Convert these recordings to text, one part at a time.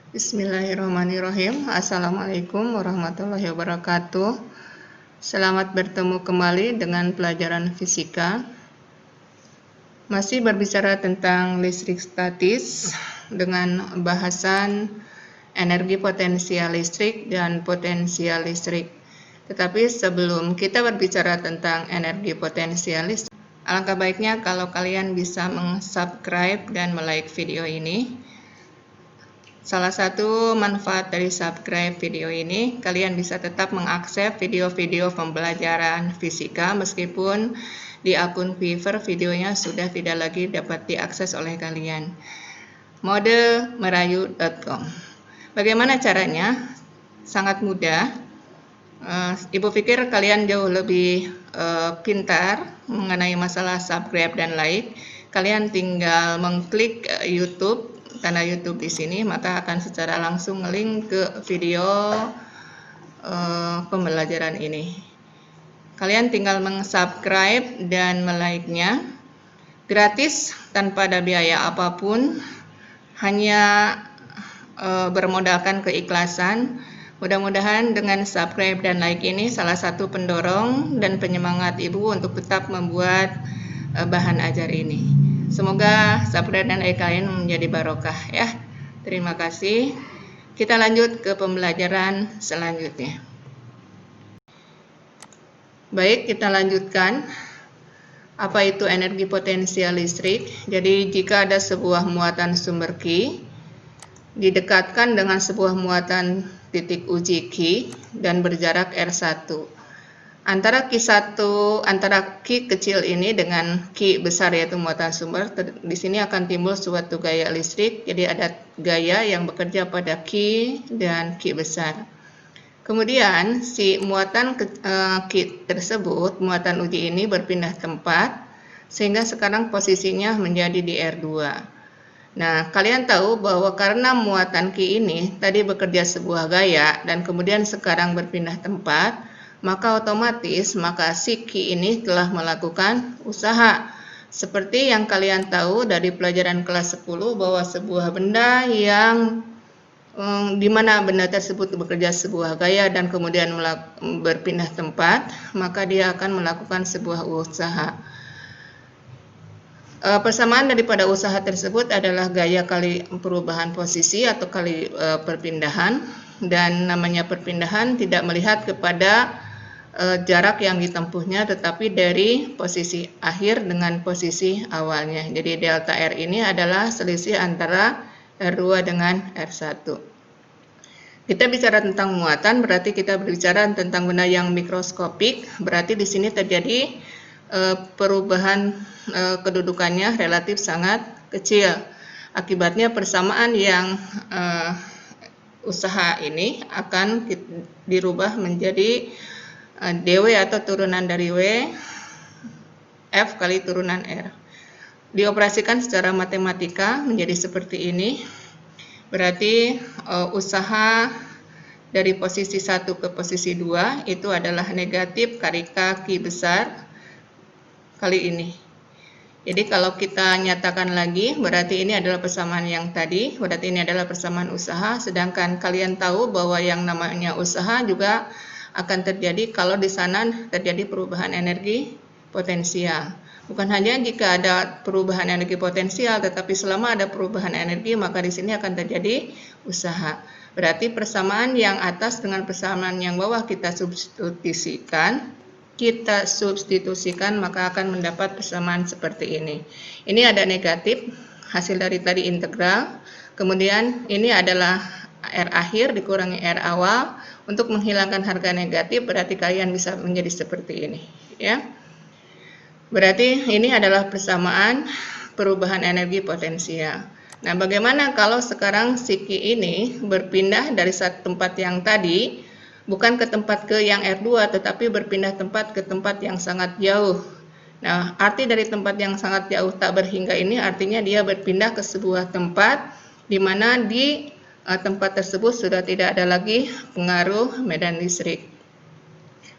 Bismillahirrahmanirrahim. Assalamualaikum warahmatullahi wabarakatuh. Selamat bertemu kembali dengan pelajaran fisika. Masih berbicara tentang listrik statis dengan bahasan energi potensial listrik dan potensial listrik. Tetapi sebelum kita berbicara tentang energi potensial listrik, alangkah baiknya kalau kalian bisa subscribe dan like video ini. Salah satu manfaat dari subscribe video ini, kalian bisa tetap mengakses video-video pembelajaran fisika meskipun di akun Fiverr videonya sudah tidak lagi dapat diakses oleh kalian. Modemerayu.com. Bagaimana caranya? Sangat mudah. Ibu pikir kalian jauh lebih pintar mengenai masalah subscribe dan like. Kalian tinggal mengklik YouTube, tanda YouTube di sini, maka akan secara langsung ngelink ke video pembelajaran ini. Kalian tinggal subscribe dan like-nya gratis tanpa ada biaya apapun, hanya bermodalkan keikhlasan. Mudah-mudahan dengan subscribe dan like ini salah satu pendorong dan penyemangat ibu untuk tetap membuat bahan ajar ini. Semoga subscribe dan like kalian menjadi barokah ya. Terima kasih. Kita lanjut ke pembelajaran selanjutnya. Baik, kita lanjutkan. Apa itu energi potensial listrik? Jadi jika ada sebuah muatan sumber Q didekatkan dengan sebuah muatan titik uji Q dan berjarak R1. Antara Q kecil ini dengan Q besar yaitu muatan sumber, di sini akan timbul suatu gaya listrik. Jadi ada gaya yang bekerja pada Q dan Q besar. Kemudian si muatan Q tersebut, muatan uji ini berpindah tempat sehingga sekarang posisinya menjadi di R2. Nah, kalian tahu bahwa karena muatan Q ini tadi bekerja sebuah gaya dan kemudian sekarang berpindah tempat, maka otomatis si Q ini telah melakukan usaha. Seperti yang kalian tahu dari pelajaran kelas 10 bahwa sebuah benda yang di mana benda tersebut bekerja sebuah gaya dan kemudian berpindah tempat, maka dia akan melakukan sebuah usaha. Persamaan daripada usaha tersebut adalah gaya kali perubahan posisi atau kali perpindahan, dan namanya perpindahan tidak melihat kepada jarak yang ditempuhnya, tetapi dari posisi akhir dengan posisi awalnya. Jadi delta R ini adalah selisih antara R2 dengan R1. Kita bicara tentang muatan, berarti kita berbicara tentang benda yang mikroskopik. Berarti di sini terjadi perubahan kedudukannya relatif sangat kecil. Akibatnya persamaan yang usaha ini akan dirubah menjadi dW atau turunan dari W F kali turunan R. Dioperasikan secara matematika menjadi seperti ini. Berarti usaha dari posisi 1 ke posisi 2 itu adalah negatif kali Q besar kali ini. Jadi kalau kita nyatakan lagi, berarti ini adalah persamaan yang tadi, berarti ini adalah persamaan usaha, sedangkan kalian tahu bahwa yang namanya usaha juga akan terjadi kalau di sana terjadi perubahan energi potensial. Bukan hanya jika ada perubahan energi potensial, tetapi selama ada perubahan energi, maka di sini akan terjadi usaha. Berarti persamaan yang atas dengan persamaan yang bawah kita substitusikan, maka akan mendapat persamaan seperti ini. Ini ada negatif, hasil dari tadi integral. Kemudian ini adalah R akhir dikurangi R awal. Untuk menghilangkan harga negatif, berarti kalian bisa menjadi seperti ini, ya. Berarti ini adalah persamaan perubahan energi potensial. Nah, bagaimana kalau sekarang si Q ini berpindah dari satu tempat yang tadi, bukan ke tempat yang R2, tetapi berpindah tempat ke tempat yang sangat jauh. Nah, arti dari tempat yang sangat jauh tak berhingga ini artinya dia berpindah ke sebuah tempat di mana di tempat tersebut sudah tidak ada lagi pengaruh medan listrik.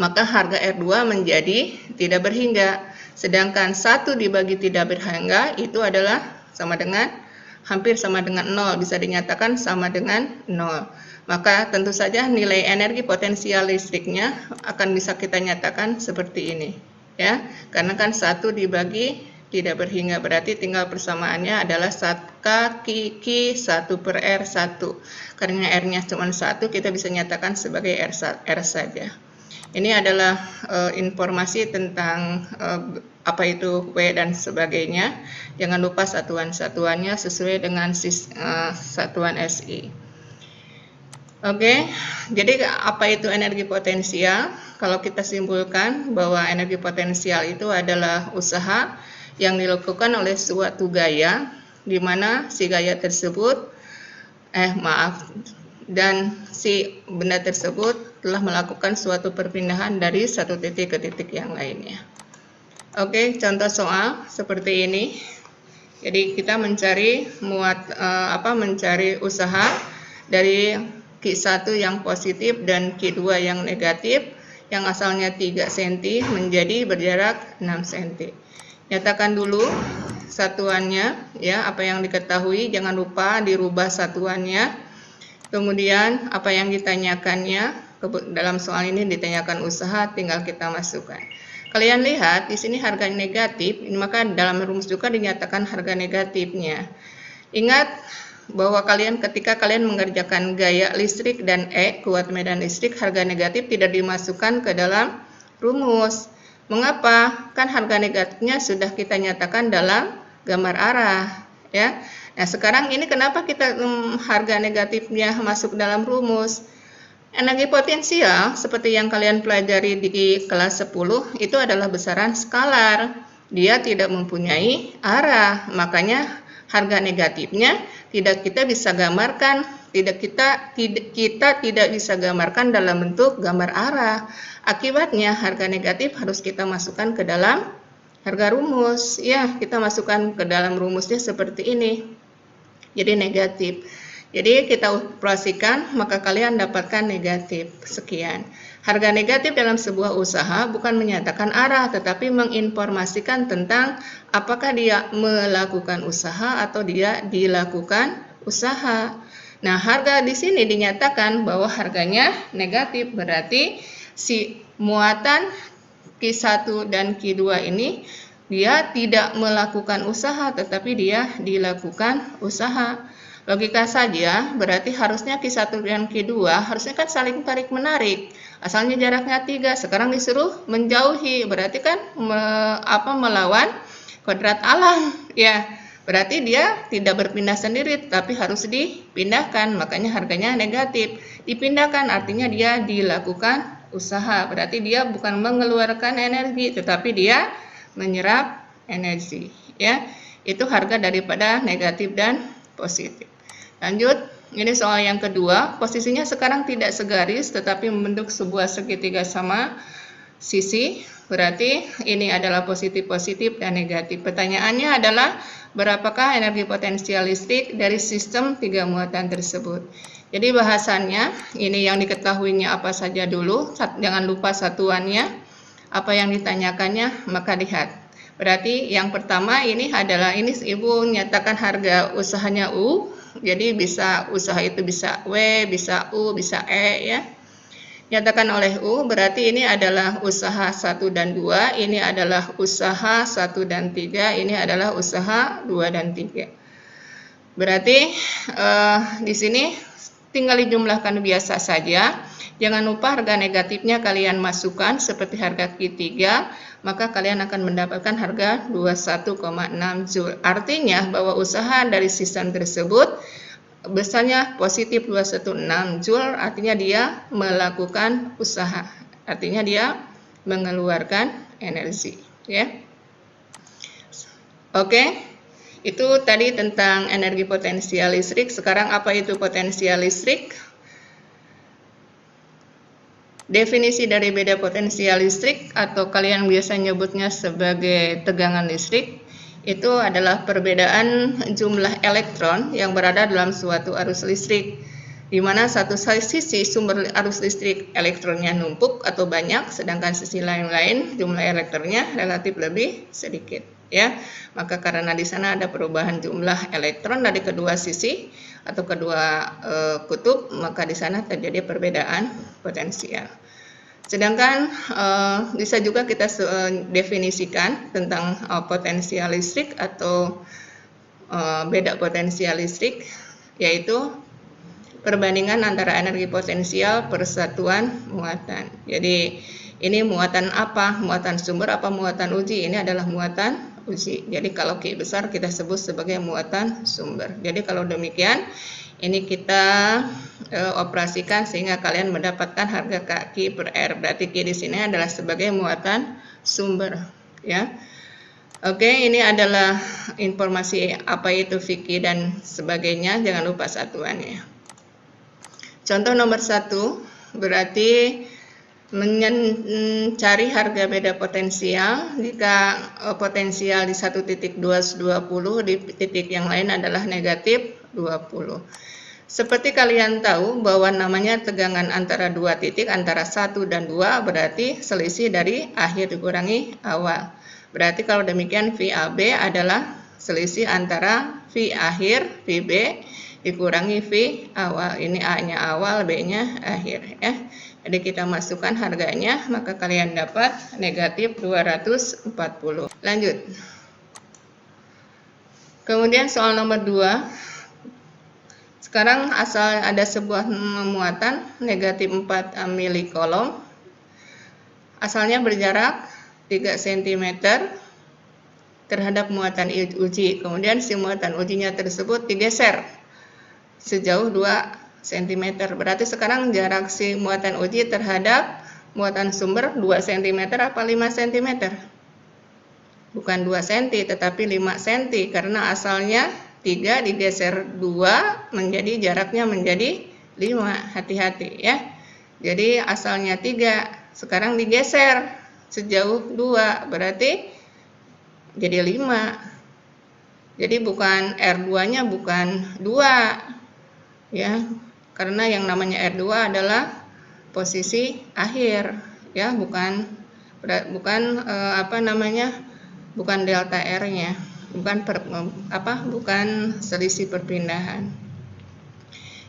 Maka harga R2 menjadi tidak berhingga. Sedangkan 1 dibagi tidak berhingga itu adalah sama dengan hampir sama dengan 0, bisa dinyatakan sama dengan 0. Maka tentu saja nilai energi potensial listriknya akan bisa kita nyatakan seperti ini. Ya, karena kan 1 dibagi tidak berhingga, berarti tinggal persamaannya adalah K 1 per R1. Karena R-nya cuma 1, kita bisa nyatakan sebagai R saja. Ini adalah informasi tentang apa itu W dan sebagainya. Jangan lupa satuan-satuannya sesuai dengan satuan SI. Oke, jadi apa itu energi potensial? Kalau kita simpulkan bahwa energi potensial itu adalah usaha yang dilakukan oleh suatu gaya, di mana si gaya tersebut, dan si benda tersebut telah melakukan suatu perpindahan dari satu titik ke titik yang lainnya. Oke, contoh soal seperti ini. Jadi kita mencari mencari usaha dari Q1 yang positif dan Q2 yang negatif, yang asalnya 3 cm menjadi berjarak 6 cm. Nyatakan dulu satuannya, ya, apa yang diketahui, jangan lupa dirubah satuannya. Kemudian apa yang ditanyakannya, dalam soal ini ditanyakan usaha, tinggal kita masukkan. Kalian lihat di sini harga negatif, maka dalam rumus juga dinyatakan harga negatifnya. Ingat bahwa ketika kalian mengerjakan gaya listrik dan kuat medan listrik, harga negatif tidak dimasukkan ke dalam rumus. Mengapa? Kan harga negatifnya sudah kita nyatakan dalam gambar arah, ya. Nah, sekarang ini kenapa kita harga negatifnya masuk dalam rumus? Energi potensial seperti yang kalian pelajari di kelas 10 itu adalah besaran skalar. Dia tidak mempunyai arah, makanya harga negatifnya kita bisa gambarkan, kita tidak bisa gambarkan dalam bentuk gambar arah. Akibatnya harga negatif harus kita masukkan ke dalam harga rumus. Ya, kita masukkan ke dalam rumusnya seperti ini. Jadi negatif. Jadi kita operasikan, maka kalian dapatkan negatif. Sekian. Harga negatif dalam sebuah usaha bukan menyatakan arah, tetapi menginformasikan tentang apakah dia melakukan usaha atau dia dilakukan usaha. Nah, harga di sini dinyatakan bahwa harganya negatif, berarti si muatan Q1 dan Q2 ini dia tidak melakukan usaha, tetapi dia dilakukan usaha. Logika saja, berarti harusnya Q1 dan Q2 harusnya kan saling tarik-menarik. Asalnya jaraknya 3, sekarang disuruh menjauhi, berarti kan melawan kodrat alam. Ya, berarti dia tidak berpindah sendiri, tapi harus dipindahkan, makanya harganya negatif. Dipindahkan artinya dia dilakukan usaha, berarti dia bukan mengeluarkan energi, tetapi dia menyerap energi, ya. Itu harga daripada negatif dan positif. Lanjut, ini soal yang kedua. Posisinya sekarang tidak segaris tetapi membentuk sebuah segitiga sama sisi, berarti ini adalah positif dan negatif. Pertanyaannya adalah berapakah energi potensial listrik dari sistem 3 muatan tersebut. Jadi bahasannya ini yang diketahuinya apa saja dulu, jangan lupa satuannya. Apa yang ditanyakannya, maka lihat. Berarti yang pertama ini adalah, ini ibu nyatakan harga usahanya U, jadi bisa usaha itu bisa W, bisa U, bisa E, ya. Nyatakan oleh U, berarti ini adalah usaha 1 dan 2, ini adalah usaha 1 dan 3, ini adalah usaha 2 dan 3. Berarti di sini tinggal dijumlahkan biasa saja. Jangan lupa harga negatifnya kalian masukkan seperti harga Q3, maka kalian akan mendapatkan harga 21,6 Joule. Artinya bahwa usaha dari sistem tersebut besarnya positif 216 Joule, artinya dia melakukan usaha. Artinya dia mengeluarkan energi, ya. Oke. Itu tadi tentang energi potensial listrik. Sekarang apa itu potensial listrik? Definisi dari beda potensial listrik atau kalian biasa nyebutnya sebagai tegangan listrik itu adalah perbedaan jumlah elektron yang berada dalam suatu arus listrik, di mana satu sisi sumber arus listrik elektronnya numpuk atau banyak, sedangkan sisi lain-lain jumlah elektronnya relatif lebih sedikit. ya. Maka karena di sana ada perubahan jumlah elektron dari kedua sisi atau kedua kutub, maka di sana terjadi perbedaan potensial. Sedangkan bisa juga kita definisikan tentang potensial listrik atau beda potensial listrik, yaitu perbandingan antara energi potensial per satuan muatan. Jadi ini muatan apa? Muatan sumber apa muatan uji? Ini adalah muatan uji. Jadi kalau Q besar kita sebut sebagai muatan sumber. Jadi kalau demikian ini kita operasikan sehingga kalian mendapatkan harga Q per R. Berarti Q di sini adalah sebagai muatan sumber, ya. Oke, ini adalah informasi apa itu Vicky dan sebagainya. Jangan lupa satuannya. Contoh nomor 1 berarti mencari harga beda potensial jika potensial di satu titik 220, di titik yang lain adalah negatif 20. Seperti kalian tahu bahwa namanya tegangan antara dua titik, antara 1 dan 2 berarti selisih dari akhir dikurangi awal. Berarti kalau demikian VAB adalah selisih antara V akhir, VB dikurangi V awal. Ini A-nya awal, B-nya akhir, ya. Jadi kita masukkan harganya, maka kalian dapat negatif 240. Lanjut. Kemudian soal nomor 2. Sekarang asal ada sebuah muatan negatif 4 milikolom. Asalnya berjarak 3 cm terhadap muatan uji. Kemudian si muatan ujinya tersebut digeser sejauh 2 cm. Berarti sekarang jarak si muatan uji terhadap muatan sumber 2 cm apa 5 cm? Bukan 2 cm tetapi 5 cm karena asalnya 3 digeser 2 menjadi jaraknya menjadi 5. Hati-hati, ya. Jadi asalnya 3 sekarang digeser sejauh 2 berarti jadi 5. Jadi bukan R2-nya bukan 2, ya. Karena yang namanya R2 adalah posisi akhir, ya, bukan bukan delta R-nya, bukan selisih perpindahan.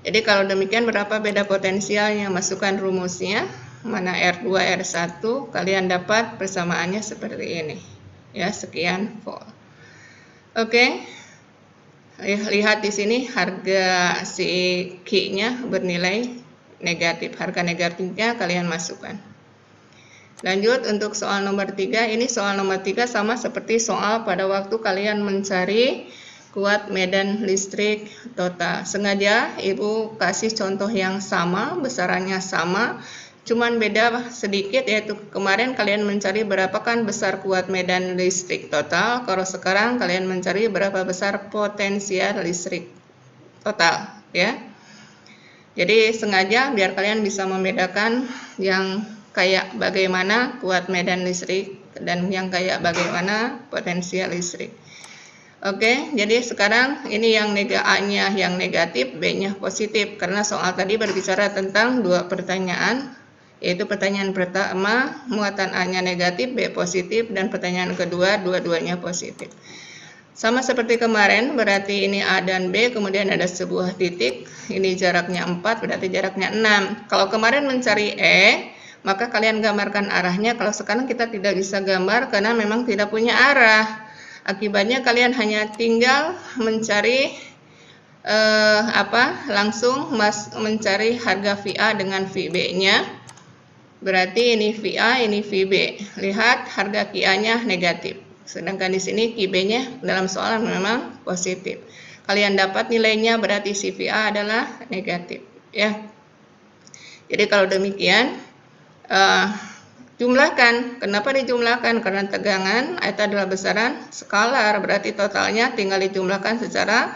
Jadi kalau demikian berapa beda potensialnya? Masukkan rumusnya. Mana R2, R1, kalian dapat persamaannya seperti ini, ya, sekian volt. Oke. Lihat di sini harga si Q-nya bernilai negatif. Harga negatifnya kalian masukkan. Lanjut untuk soal nomor 3. Ini soal nomor 3 sama seperti soal pada waktu kalian mencari kuat medan listrik total. Sengaja Ibu kasih contoh yang sama, besarannya sama. Cuman beda sedikit, yaitu kemarin kalian mencari berapa kan besar kuat medan listrik total. Kalau sekarang kalian mencari berapa besar potensial listrik total, ya. Jadi sengaja biar kalian bisa membedakan yang kayak bagaimana kuat medan listrik dan yang kayak bagaimana potensial listrik. Oke, jadi sekarang ini yang A-nya yang negatif, B-nya positif. Karena soal tadi berbicara tentang dua pertanyaan. Yaitu pertanyaan pertama, muatan A-nya negatif, B positif, dan pertanyaan kedua, dua-duanya positif. Sama seperti kemarin, berarti ini A dan B, kemudian ada sebuah titik, ini jaraknya 4, berarti jaraknya 6. Kalau kemarin mencari E, maka kalian gambarkan arahnya. Kalau sekarang kita tidak bisa gambar karena memang tidak punya arah. Akibatnya kalian hanya tinggal mencari langsung mencari harga VA dengan VB-nya. Berarti ini VA, ini VB. Lihat harga QA-nya negatif. Sedangkan di sini QB-nya dalam soal memang positif. Kalian dapat nilainya berarti si VA adalah negatif, ya. Jadi kalau demikian jumlahkan. Kenapa dijumlahkan? Karena tegangan itu adalah besaran skalar. Berarti totalnya tinggal dijumlahkan secara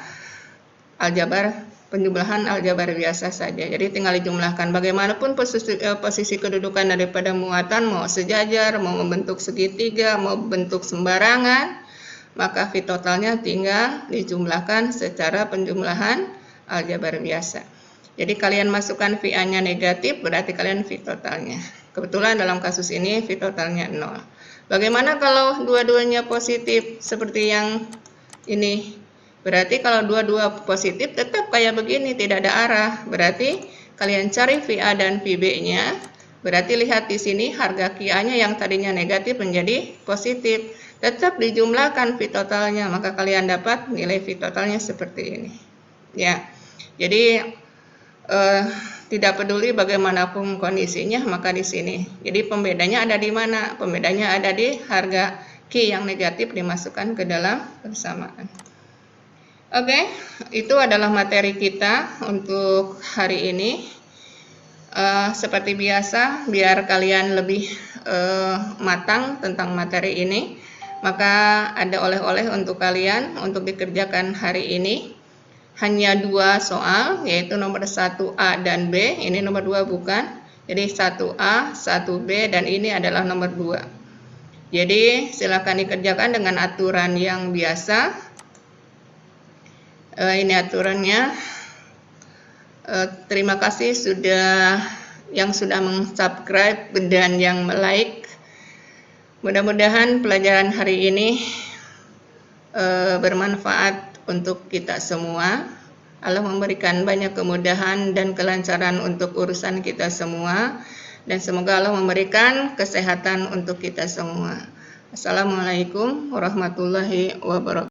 aljabar. Penjumlahan aljabar biasa saja. Jadi tinggal dijumlahkan. Bagaimanapun posisi kedudukan daripada muatan, mau sejajar, mau membentuk segitiga, mau bentuk sembarangan, maka V totalnya tinggal dijumlahkan secara penjumlahan aljabar biasa. Jadi kalian masukkan VA-nya negatif, berarti kalian V totalnya. Kebetulan dalam kasus ini V totalnya 0. Bagaimana kalau dua-duanya positif seperti yang ini? Berarti kalau dua-dua positif tetap kayak begini, tidak ada arah. Berarti kalian cari VA dan VB-nya. Berarti lihat di sini harga QA-nya yang tadinya negatif menjadi positif. Tetap dijumlahkan V totalnya, maka kalian dapat nilai V totalnya seperti ini. Ya. Jadi tidak peduli bagaimanapun kondisinya, maka di sini. Jadi pembedanya ada di mana? Pembedanya ada di harga Q yang negatif dimasukkan ke dalam persamaan. Oke, itu adalah materi kita untuk hari ini. Seperti biasa, biar kalian lebih matang tentang materi ini, maka ada oleh-oleh untuk kalian untuk dikerjakan hari ini. Hanya 2 soal, yaitu nomor 1A dan B. Ini nomor 2 bukan. Jadi 1A, 1B, dan ini adalah nomor 2. Jadi silakan dikerjakan dengan aturan yang biasa. Ini aturannya. Terima kasih yang sudah meng-subscribe dan yang like. Mudah-mudahan pelajaran hari ini bermanfaat untuk kita semua. Allah memberikan banyak kemudahan dan kelancaran untuk urusan kita semua, dan semoga Allah memberikan kesehatan untuk kita semua. Assalamualaikum warahmatullahi wabarakatuh.